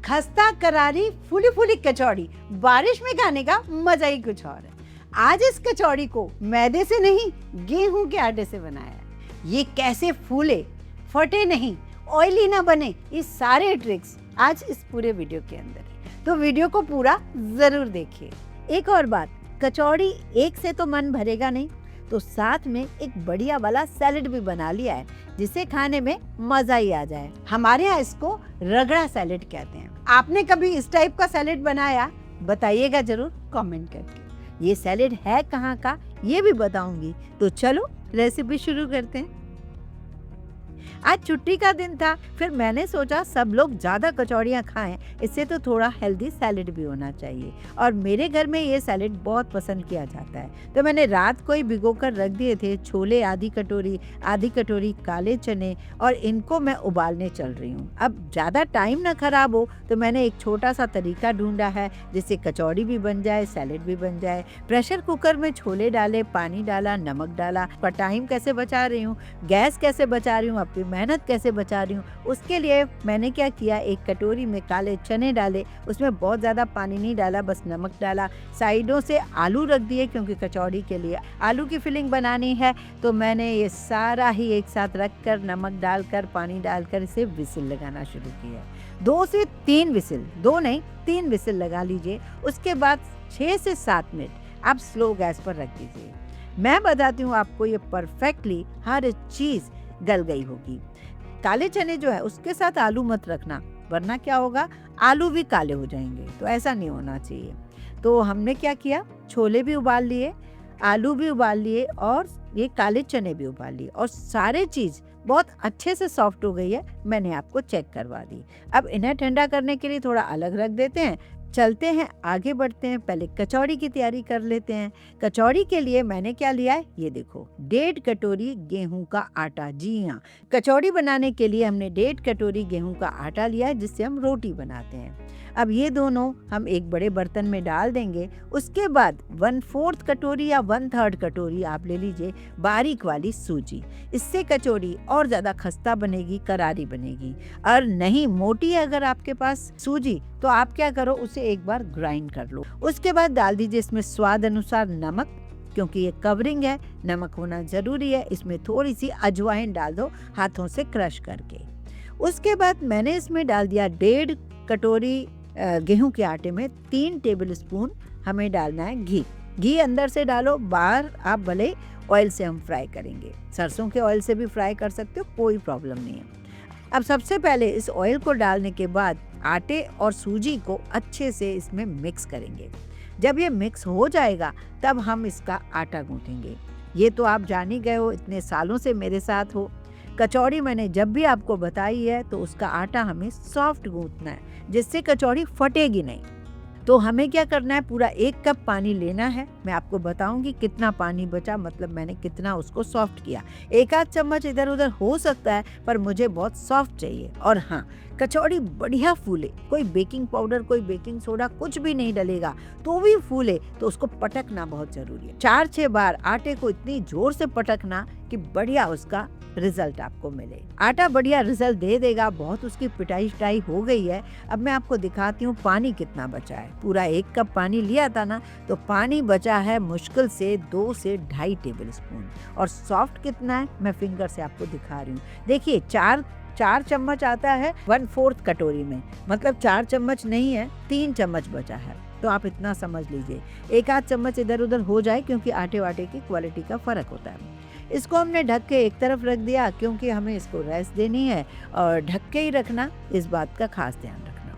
खस्ता करारी फूली फूली कचौड़ी बारिश में खाने का मजा ही कुछ और है। आज इस कचौड़ी को मैदे से नहीं गेहूं के आटे से बनाया है। ये कैसे फूले, फटे नहीं, ऑयली ना बने, ये सारे ट्रिक्स आज इस पूरे वीडियो के अंदर है, तो वीडियो को पूरा जरूर देखिए। एक और बात, कचौड़ी एक से तो मन भरेगा नहीं, तो साथ में एक बढ़िया वाला सैलेड भी बना लिया है जिसे खाने में मजा ही आ जाए। हमारे यहाँ इसको रगड़ा सैलेड कहते हैं। आपने कभी इस टाइप का सैलेड बनाया? बताइएगा जरूर कमेंट करके। ये सैलेड है कहाँ का ये भी बताऊंगी। तो चलो रेसिपी शुरू करते हैं। आज छुट्टी का दिन था, फिर मैंने सोचा सब लोग ज्यादा कचौड़ियाँ खाएं, इससे तो थोड़ा हेल्दी सैलेड भी होना चाहिए। और मेरे घर में ये सैलेड बहुत पसंद किया जाता है, तो मैंने रात को ही भिगो कर रख दिए थे छोले आधी कटोरी काले चने, और इनको मैं उबालने चल रही हूँ। अब ज़्यादा टाइम ना खराब हो तो मैंने एक छोटा सा तरीका ढूंढा है जिससे कचौड़ी भी बन जाए, सैलेड भी बन जाए। प्रेशर कुकर में छोले डाले, पानी डाला, नमक डाला। पर टाइम कैसे बचा रही हूँ, गैस कैसे बचा रही हूँ, आपकी मेहनत कैसे बचा रही हूँ, उसके लिए मैंने क्या किया, एक कटोरी में काले चने डाले, उसमें बहुत ज़्यादा पानी नहीं डाला, बस नमक डाला। साइडों से आलू रख दिए क्योंकि कचौड़ी के लिए आलू की फिलिंग बनानी है, तो मैंने ये सारा ही एक साथ रख कर नमक डालकर पानी डालकर इसे विसिल लगाना शुरू किया। 2 से 3 विसिल, 2 नहीं 3 विसिल लगा लीजिए। उसके बाद 6 से 7 मिनट आप स्लो गैस पर रख दीजिए। मैं बताती हूँ आपको, ये परफेक्टली हर चीज़ गल गई होगी। काले चने जो है उसके साथ आलू मत रखना, वरना क्या होगा, आलू भी काले हो जाएंगे, तो ऐसा नहीं होना चाहिए। तो हमने क्या किया, छोले भी उबाल लिए, आलू भी उबाल लिए और ये काले चने भी उबाल लिए, और सारे चीज़ बहुत अच्छे से सॉफ्ट हो गई है। मैंने आपको चेक करवा दी। अब इन्हें ठंडा करने के लिए थोड़ा अलग रख देते हैं। चलते हैं, आगे बढ़ते हैं। पहले कचौड़ी की तैयारी कर लेते हैं। कचौड़ी के लिए मैंने क्या लिया है, ये देखो, 1.5 कटोरी गेहूं का आटा। जी हाँ, कचौड़ी बनाने के लिए हमने 1.5 कटोरी गेहूं का आटा लिया है जिससे हम रोटी बनाते हैं। अब ये दोनों हम एक बड़े बर्तन में डाल देंगे। उसके बाद 1/4 कटोरी या 1/3 कटोरी आप ले लीजिए बारीक वाली सूजी। इससे कचौड़ी और ज़्यादा खस्ता बनेगी, करारी बनेगी। और नहीं, मोटी है अगर आपके पास सूजी, तो आप क्या करो, उसे एक बार ग्राइंड कर लो। उसके बाद डाल दीजिए इसमें स्वाद अनुसार नमक, क्योंकि ये कवरिंग है, नमक होना ज़रूरी है। इसमें थोड़ी सी अजवाइन डाल दो हाथों से क्रश करके। उसके बाद मैंने इसमें डाल दिया 1.5 कटोरी गेहूं के आटे में 3 टेबलस्पून हमें डालना है घी। घी अंदर से डालो, बाहर आप भले ऑयल से हम फ्राई करेंगे, सरसों के ऑयल से भी फ्राई कर सकते हो, कोई प्रॉब्लम नहीं है। अब सबसे पहले इस ऑयल को डालने के बाद आटे और सूजी को अच्छे से इसमें मिक्स करेंगे। जब ये मिक्स हो जाएगा तब हम इसका आटा गूंथेंगे। ये तो आप जान ही गए हो, इतने सालों से मेरे साथ हो। कचौड़ी मैंने जब भी आपको बताई है तो उसका आटा हमें सॉफ्ट गूंथना है, जिससे कचौड़ी फटेगी नहीं। तो हमें क्या करना है, पूरा 1 कप पानी लेना है। मैं आपको बताऊंगी कितना पानी बचा, मतलब मैंने कितना उसको सॉफ्ट किया। 1 आध चम्मच इधर उधर हो सकता है, पर मुझे बहुत सॉफ्ट चाहिए। और हाँ, कचौड़ी बढ़िया फूले, कोई बेकिंग पाउडर, कोई बेकिंग सोडा कुछ भी नहीं डलेगा तो भी फूले, तो उसको पटकना बहुत जरूरी है। 4-6 बार आटे को इतनी जोर से पटकना कि बढ़िया उसका रिजल्ट आपको मिले। आटा बढ़िया रिजल्ट दे देगा। बहुत उसकी पिटाई हो गई है। अब मैं आपको दिखाती हूँ पानी कितना बचा है। पूरा 1 कप पानी लिया था ना, तो पानी बचा है मुश्किल से 2 से 2.5 टेबलस्पून। और सॉफ्ट कितना है मैं फिंगर से आपको दिखा रही हूँ। देखिए, 4 चम्मच आता है 1/4 कटोरी में, मतलब 4 चम्मच नहीं है, 3 चम्मच बचा है। तो आप इतना समझ लीजिए, 1 आध चम्मच इधर उधर हो जाए, क्योंकि आटे वाटे की क्वालिटी का फर्क होता है। इसको हमने ढक के एक तरफ रख दिया, क्योंकि हमें इसको रेस्ट देनी है, और ढक के ही रखना, इस बात का खास ध्यान रखना।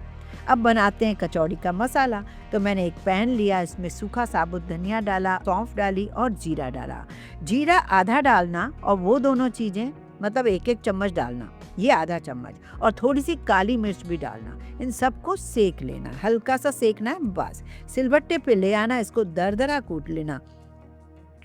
अब बनाते हैं कचौड़ी का मसाला। तो मैंने एक पैन लिया, इसमें सूखा साबुत धनिया डाला, सौंफ डाली और जीरा डाला। जीरा आधा डालना, और वो दोनों चीज़ें मतलब 1-1 चम्मच डालना, ये आधा चम्मच, और थोड़ी सी काली मिर्च भी डालना। इन सबको सेक लेना, हल्का सा सेकना है बस। सिलबट्टे पे ले आना, इसको दरदरा कूट लेना,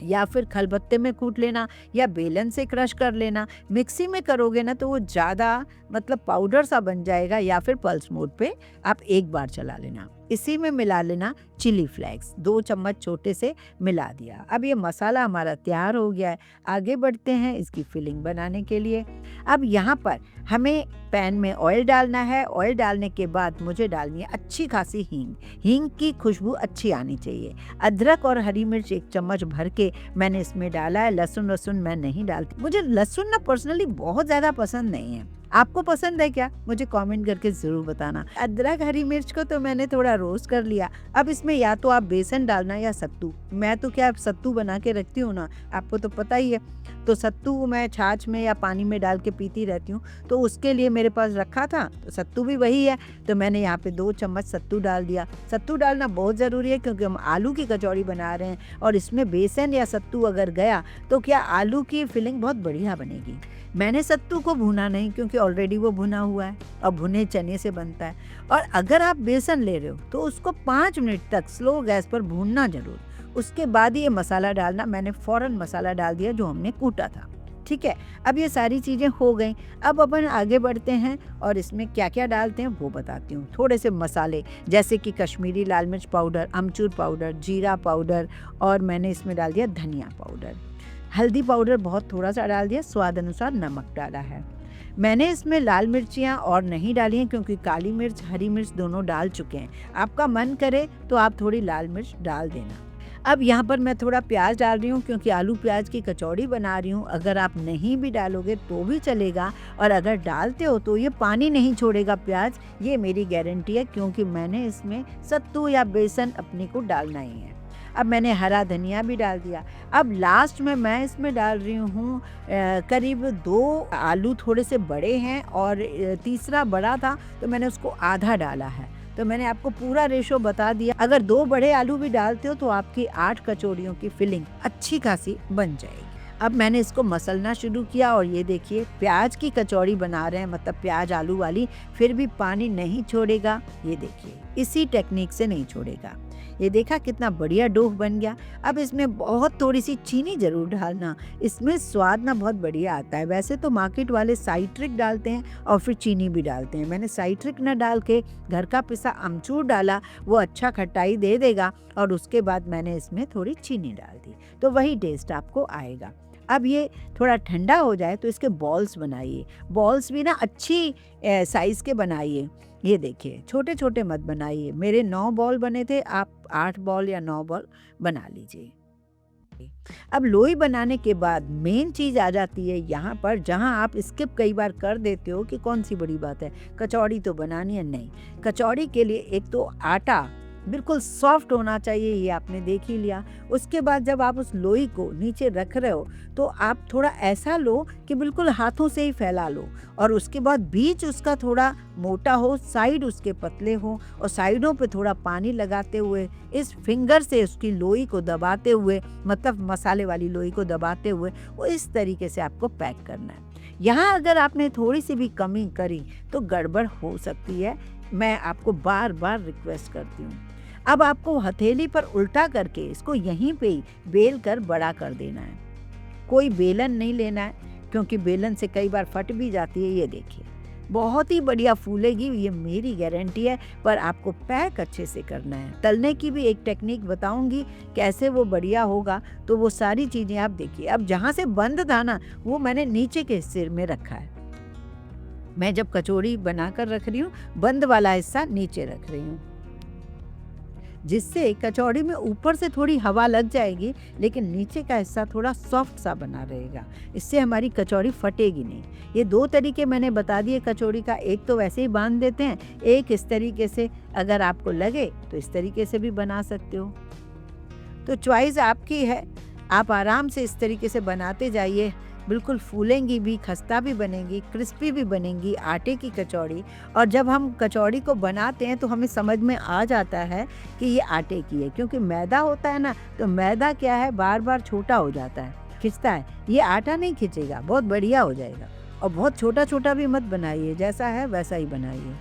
या फिर खलबत्ते में कूट लेना, या बेलन से क्रश कर लेना। मिक्सी में करोगे ना तो वो ज़्यादा मतलब पाउडर सा बन जाएगा, या फिर पल्स मोड पे आप एक बार चला लेना। इसी में मिला लेना चिली फ्लेक्स, 2 चम्मच छोटे से मिला दिया। अब ये मसाला हमारा तैयार हो गया है। आगे बढ़ते हैं इसकी फिलिंग बनाने के लिए। अब यहाँ पर हमें पैन में ऑयल डालना है। ऑयल डालने के बाद मुझे डालनी है अच्छी खासी हींग। हींग की खुशबू अच्छी आनी चाहिए। अदरक और हरी मिर्च 1 चम्मच भर के मैंने इसमें डाला है। लहसुन मैं नहीं डालती, मुझे लहसुन ना पर्सनली बहुत ज़्यादा पसंद नहीं है। आपको पसंद है क्या? मुझे कमेंट करके ज़रूर बताना। अदरक हरी मिर्च को तो मैंने थोड़ा रोस्ट कर लिया। अब इसमें या तो आप बेसन डालना या सत्तू। मैं तो क्या सत्तू बना के रखती हूँ ना, आपको तो पता ही है। तो सत्तू मैं छाछ में या पानी में डाल के पीती रहती हूँ, तो उसके लिए मेरे पास रखा था, तो सत्तू भी वही है। तो मैंने यहाँ पे 2 चम्मच सत्तू डाल दिया। सत्तू डालना बहुत ज़रूरी है क्योंकि हम आलू की कचौड़ी बना रहे हैं और इसमें बेसन या सत्तू अगर गया तो क्या आलू की फिलिंग बहुत बढ़िया बनेगी। मैंने सत्तू को भुना नहीं क्योंकि ऑलरेडी वो भुना हुआ है और भुने चने से बनता है। और अगर आप बेसन ले रहे हो तो उसको 5 मिनट तक स्लो गैस पर भूनना जरूर। उसके बाद ये मसाला डालना। मैंने फ़ौरन मसाला डाल दिया जो हमने कूटा था। ठीक है, अब ये सारी चीज़ें हो गई। अब अपन आगे बढ़ते हैं और इसमें क्या क्या डालते हैं वो बताती हूँ। थोड़े से मसाले जैसे कि कश्मीरी लाल मिर्च पाउडर, अमचूर पाउडर, जीरा पाउडर और मैंने इसमें डाल दिया धनिया पाउडर। हल्दी पाउडर बहुत थोड़ा सा डाल दिया, स्वाद अनुसार नमक डाला है। मैंने इसमें लाल मिर्चियाँ और नहीं डाली हैं क्योंकि काली मिर्च हरी मिर्च दोनों डाल चुके हैं। आपका मन करे तो आप थोड़ी लाल मिर्च डाल देना। अब यहाँ पर मैं थोड़ा प्याज डाल रही हूँ क्योंकि आलू प्याज की कचौड़ी बना रही हूँ। अगर आप नहीं भी डालोगे तो भी चलेगा, और अगर डालते हो तो ये पानी नहीं छोड़ेगा प्याज, ये मेरी गारंटी है क्योंकि मैंने इसमें सत्तू या बेसन अपने को डालना ही है। अब मैंने हरा धनिया भी डाल दिया। अब लास्ट में मैं इसमें डाल रही हूँ करीब 2 आलू, थोड़े से बड़े हैं और तीसरा बड़ा था तो मैंने उसको आधा डाला है। तो मैंने आपको पूरा रेशो बता दिया। अगर 2 बड़े आलू भी डालते हो तो आपकी 8 कचौड़ियों की फिलिंग अच्छी खासी बन जाएगी। अब मैंने इसको मसलना शुरू किया और ये देखिए प्याज की कचौड़ी बना रहे हैं, मतलब प्याज आलू वाली, फिर भी पानी नहीं छोड़ेगा। ये देखिए इसी टेक्निक से नहीं छोड़ेगा। ये देखा कितना बढ़िया डोह बन गया। अब इसमें बहुत थोड़ी सी चीनी जरूर डालना, इसमें स्वाद ना बहुत बढ़िया आता है। वैसे तो मार्केट वाले साइट्रिक डालते हैं और फिर चीनी भी डालते हैं। मैंने साइट्रिक ना डाल के घर का पिसा अमचूर डाला, वो अच्छा खटाई दे देगा। और उसके बाद मैंने इसमें थोड़ी चीनी डाल दी तो वही टेस्ट आपको आएगा। अब ये थोड़ा ठंडा हो जाए तो इसके बॉल्स बनाइए। बॉल्स भी ना अच्छी साइज़ के बनाइए। ये देखिए छोटे छोटे मत बनाइए। मेरे 9 बॉल बने थे, आप 8 बॉल या 9 बॉल बना लीजिए। अब लोई बनाने के बाद मेन चीज़ आ जाती है यहाँ पर, जहाँ आप स्किप कई बार कर देते हो कि कौन सी बड़ी बात है, कचौड़ी तो बनानी है। नहीं, कचौड़ी के लिए एक तो आटा बिल्कुल सॉफ्ट होना चाहिए, ये आपने देख ही लिया। उसके बाद जब आप उस लोई को नीचे रख रहे हो तो आप थोड़ा ऐसा लो कि बिल्कुल हाथों से ही फैला लो, और उसके बाद बीच उसका थोड़ा मोटा हो, साइड उसके पतले हो, और साइडों पे थोड़ा पानी लगाते हुए इस फिंगर से उसकी लोई को दबाते हुए, मतलब मसाले वाली लोई को दबाते हुए, वो इस तरीके से आपको पैक करना है। यहाँ अगर आपने थोड़ी सी भी कमी करी तो गड़बड़ हो सकती है। मैं आपको बार बार रिक्वेस्ट करती हूँ। अब आपको हथेली पर उल्टा करके इसको यहीं पे ही बेल कर बड़ा कर देना है। कोई बेलन नहीं लेना है क्योंकि बेलन से कई बार फट भी जाती है। ये देखिए बहुत ही बढ़िया फूलेगी, ये मेरी गारंटी है। पर आपको पैक अच्छे से करना है। तलने की भी एक टेक्निक बताऊंगी कैसे वो बढ़िया होगा, तो वो सारी चीज़ें आप देखिए। अब जहाँ से बंद था ना, वो मैंने नीचे के हिस्से में रखा है। मैं जब कचौड़ी बनाकर रख रही हूँ, बंद वाला हिस्सा नीचे रख रही हूँ, जिससे कचौड़ी में ऊपर से थोड़ी हवा लग जाएगी लेकिन नीचे का हिस्सा थोड़ा सॉफ्ट सा बना रहेगा। इससे हमारी कचौड़ी फटेगी नहीं। ये 2 तरीके मैंने बता दिए कचौड़ी का। एक तो वैसे ही बांध देते हैं, एक इस तरीके से, अगर आपको लगे तो इस तरीके से भी बना सकते हो। तो चॉइस आपकी है, आप आराम से इस तरीके से बनाते जाइए। बिल्कुल फूलेंगी भी, खस्ता भी बनेगी, क्रिस्पी भी बनेगी आटे की कचौड़ी। और जब हम कचौड़ी को बनाते हैं तो हमें समझ में आ जाता है कि ये आटे की है, क्योंकि मैदा होता है ना, तो मैदा क्या है बार बार छोटा हो जाता है, खिंचता है। ये आटा नहीं खिंचेगा, बहुत बढ़िया हो जाएगा। और बहुत छोटा छोटा भी मत बनाइए, जैसा है वैसा ही बनाइए।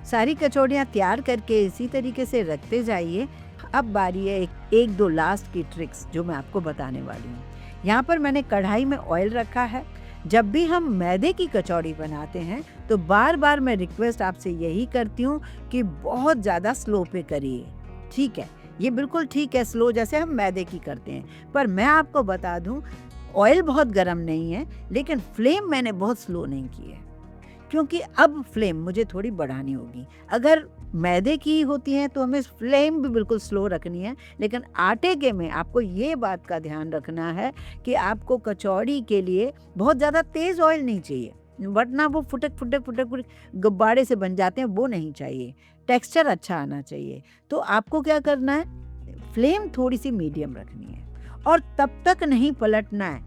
सारी कचौड़ियाँ तैयार करके इसी तरीके से रखते जाइए। अब बारी है एक दो लास्ट की ट्रिक्स जो मैं आपको बताने वाली हूँ। यहाँ पर मैंने कढ़ाई में ऑयल रखा है। जब भी हम मैदे की कचौड़ी बनाते हैं तो बार बार मैं रिक्वेस्ट आपसे यही करती हूँ कि बहुत ज़्यादा स्लो पे करिए। ठीक है, ये बिल्कुल ठीक है, स्लो जैसे हम मैदे की करते हैं। पर मैं आपको बता दूं, ऑयल बहुत गर्म नहीं है, लेकिन फ्लेम मैंने बहुत स्लो नहीं की है, क्योंकि अब फ्लेम मुझे थोड़ी बढ़ानी होगी। अगर मैदे की होती है तो हमें फ्लेम भी बिल्कुल स्लो रखनी है, लेकिन आटे के में आपको ये बात का ध्यान रखना है कि आपको कचौड़ी के लिए बहुत ज़्यादा तेज़ ऑयल नहीं चाहिए, वरना वो फुटक फुटक फुटक फुटक गुब्बारे से बन जाते हैं, वो नहीं चाहिए। टेक्सचर अच्छा आना चाहिए। तो आपको क्या करना है, फ्लेम थोड़ी सी मीडियम रखनी है और तब तक नहीं पलटना है,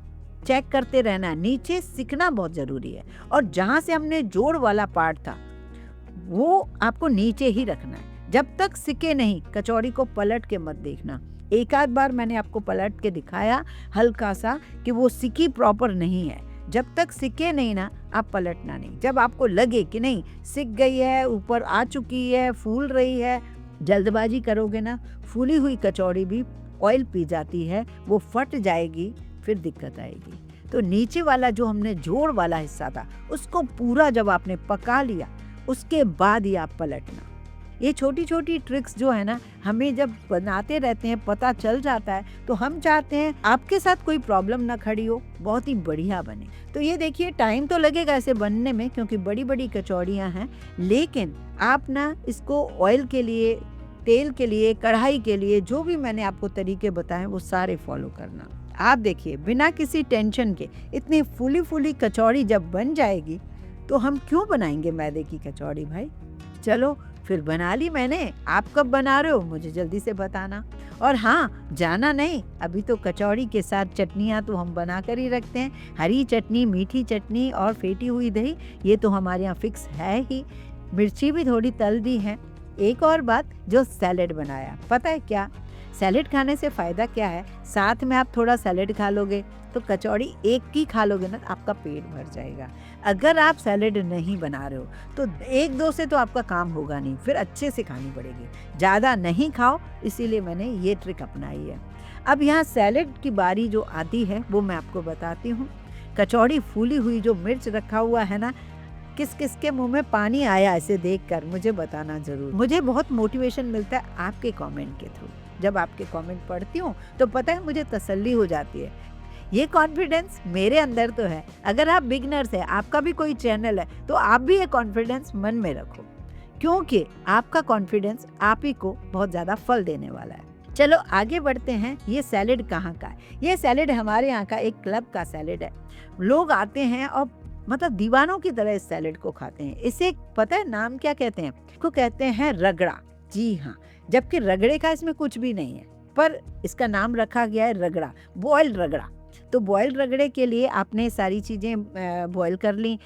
चेक करते रहना है। नीचे सिकना बहुत ज़रूरी है, और जहाँ से हमने जोड़ वाला पार्ट था वो आपको नीचे ही रखना है। जब तक सिके नहीं, कचौड़ी को पलट के मत देखना। एक आध बार मैंने आपको पलट के दिखाया हल्का सा कि वो सिकी प्रॉपर नहीं है। जब तक सिके नहीं ना, आप पलटना नहीं। जब आपको लगे कि नहीं सिक गई है, ऊपर आ चुकी है, फूल रही है, जल्दबाजी करोगे ना, फूली हुई कचौड़ी भी ऑयल पी जाती है, वो फट जाएगी, फिर दिक्कत आएगी। तो नीचे वाला जो हमने जोड़ वाला हिस्सा था, उसको पूरा जब आपने पका लिया, उसके बाद ही आप पलटना। ये छोटी छोटी ट्रिक्स जो है ना, हमें जब बनाते रहते हैं पता चल जाता है, तो हम चाहते हैं आपके साथ कोई प्रॉब्लम ना खड़ी हो, बहुत ही बढ़िया बने। तो ये देखिए, टाइम तो लगेगा ऐसे बनने में, क्योंकि बड़ी बड़ी कचौड़ियाँ हैं, लेकिन आप ना इसको ऑयल के लिए, तेल के लिए, कढ़ाई के लिए, जो भी मैंने आपको तरीके बताए वो सारे फॉलो करना। आप देखिए, बिना किसी टेंशन के इतनी फूली फूली कचौड़ी जब बन जाएगी, तो हम क्यों बनाएंगे मैदे की कचौड़ी भाई। चलो फिर बना ली मैंने, आप कब बना रहे हो मुझे जल्दी से बताना। और हाँ, जाना नहीं, अभी तो कचौड़ी के साथ चटनियाँ तो हम बना कर ही रखते हैं। हरी चटनी, मीठी चटनी और फेंटी हुई दही, ये तो हमारे यहाँ फिक्स है ही। मिर्ची भी थोड़ी तल दी है। एक और बात, जो सैलेड बनाया, पता है क्या, सैलेड खाने से फ़ायदा क्या है, साथ में आप थोड़ा सैलेड खा लोगे तो कचौड़ी एक की खा लोगे ना, आपका पेट भर जाएगा। अगर आप सैलेड नहीं बना रहे हो तो एक दो से तो आपका काम होगा नहीं, फिर अच्छे से खानी पड़ेगी। ज़्यादा नहीं खाओ, इसीलिए मैंने ये ट्रिक अपनाई है। अब यहाँ सैलेड की बारी जो आती है वो मैं आपको बताती हूँ। कचौड़ी फूली हुई, जो मिर्च रखा हुआ है ना, किस किस के मुंह में पानी आया ऐसे देखकर, मुझे बताना ज़रूर। मुझे बहुत मोटिवेशन मिलता है आपके कमेंट के थ्रू। जब आपके कमेंट पढ़ती हूँ तो पता है मुझे तसल्ली हो जाती है। ये कॉन्फिडेंस मेरे अंदर तो है। अगर आप बिगनर्स हैं, आपका भी कोई चैनल है, तो आप भी ये कॉन्फिडेंस मन में रखो, क्योंकि आपका कॉन्फिडेंस आप ही को बहुत ज़्यादा फल देने वाला है। चलो आगे बढ़ते हैं। ये सैलेड कहाँ का है? ये सैलेड हमारे यहाँ का एक क्लब का सैलेड है। लोग आते हैं और मतलब दीवानों की तरह इस सैलेड को खाते हैं। इसे पता है नाम क्या कहते हैं? इसको कहते हैं रगड़ा। जी हाँ, जबकि रगड़े का इसमें कुछ भी नहीं है, पर इसका नाम रखा गया है रगड़ा, बॉइल्ड रगड़ा। तो बॉइल्ड रगड़े के लिए आपने सारी चीज़ें बॉईल कर ली।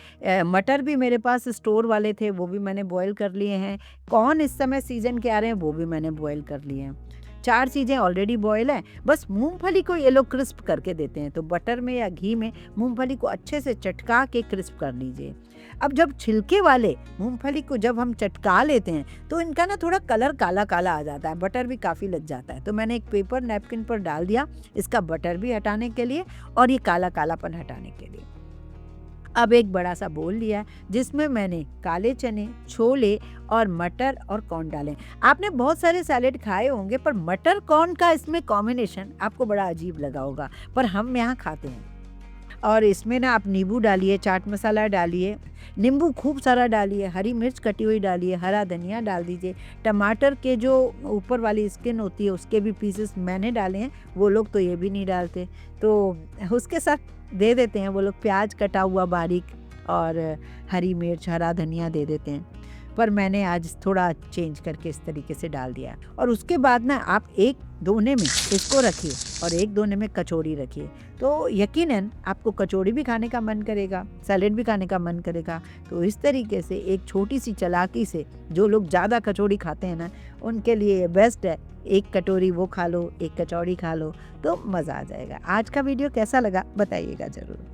मटर भी मेरे पास स्टोर वाले थे, वो भी मैंने बॉईल कर लिए हैं। कॉर्न इस समय सीजन के आ रहे हैं, वो भी मैंने बॉईल कर लिए हैं। 4 चीज़ें ऑलरेडी बॉयल हैं। बस मूंगफली को ये लोग क्रिस्प करके देते हैं, तो बटर में या घी में मूंगफली को अच्छे से चटका के क्रिस्प कर लीजिए। अब जब छिलके वाले मूंगफली को जब हम चटका लेते हैं तो इनका ना थोड़ा कलर काला काला आ जाता है, बटर भी काफ़ी लग जाता है। तो मैंने एक पेपर नैपकिन पर डाल दिया इसका बटर भी हटाने के लिए और ये काला कालापन हटाने के लिए। अब एक बड़ा सा बोल लिया जिसमें मैंने काले चने, छोले और मटर और कॉर्न डालें। आपने बहुत सारे सैलेड खाए होंगे, पर मटर कॉर्न का इसमें कॉम्बिनेशन आपको बड़ा अजीब लगा होगा, पर हम यहाँ खाते हैं। और इसमें ना आप नींबू डालिए, चाट मसाला डालिए, नींबू खूब सारा डालिए, हरी मिर्च कटी हुई डालिए, हरा धनिया डाल दीजिए। टमाटर के जो ऊपर वाली स्किन होती है उसके भी पीसेस मैंने डाले हैं, वो लोग तो ये भी नहीं डालते, तो उसके साथ दे देते हैं वो लोग प्याज कटा हुआ बारीक और हरी मिर्च, हरा धनिया दे देते हैं। पर मैंने आज थोड़ा चेंज करके इस तरीके से डाल दिया। और उसके बाद ना आप एक दोने में इसको रखिए और एक दोने में कचौड़ी रखिए, तो यकीनन आपको कचौड़ी भी खाने का मन करेगा, सैलेड भी खाने का मन करेगा। तो इस तरीके से एक छोटी सी चालाकी से, जो लोग ज़्यादा कचौड़ी खाते हैं ना, उनके लिए बेस्ट है। एक कटोरी वो खा लो, एक कचौड़ी खा लो, तो मज़ा आ जाएगा। आज का वीडियो कैसा लगा बताइएगा ज़रूर।